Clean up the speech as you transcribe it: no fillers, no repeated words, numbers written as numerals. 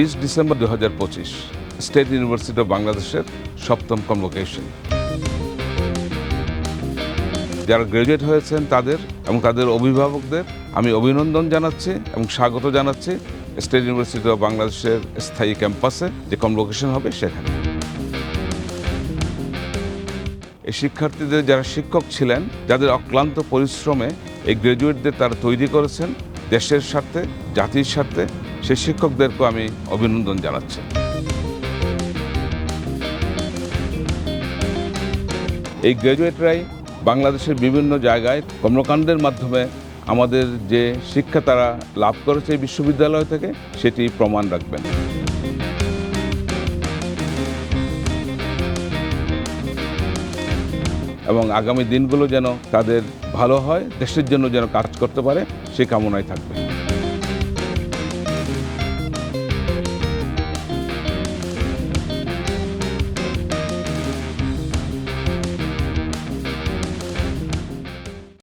20 December 2025 state university of বাংলাদেশের 7ম convocation. যারা graduate হয়েছেন তাদের এবং তাদের অভিভাবকদের আমি অভিনন্দন জানাচ্ছি এবং স্বাগত জানাচ্ছি স্টেট ইউনিভার্সিটি অফ বাংলাদেশের স্থায়ী ক্যাম্পাসে যে কনভোকেশন হবে সেখানে। এই শিক্ষার্থীদের যারা শিক্ষক ছিলেন, যাদের অক্লান্ত পরিশ্রমে এই গ্র্যাজুয়েটদের তারা তৈরি করেছেন দেশের স্বার্থে, জাতির স্বার্থে, সেই শিক্ষকদেরকেও আমি অভিনন্দন জানাচ্ছি। এই গ্র্যাজুয়েটরাই বাংলাদেশের বিভিন্ন জায়গায় কর্মকাণ্ডের মাধ্যমে আমাদের যে শিক্ষা তারা লাভ করেছে এই বিশ্ববিদ্যালয় থেকে সেটি প্রমাণ রাখবেন। এবং আগামী দিনগুলো যেন তাদের ভালো হয়, দেশের জন্য যেন কাজ করতে পারে, সে কামনাই থাকবে।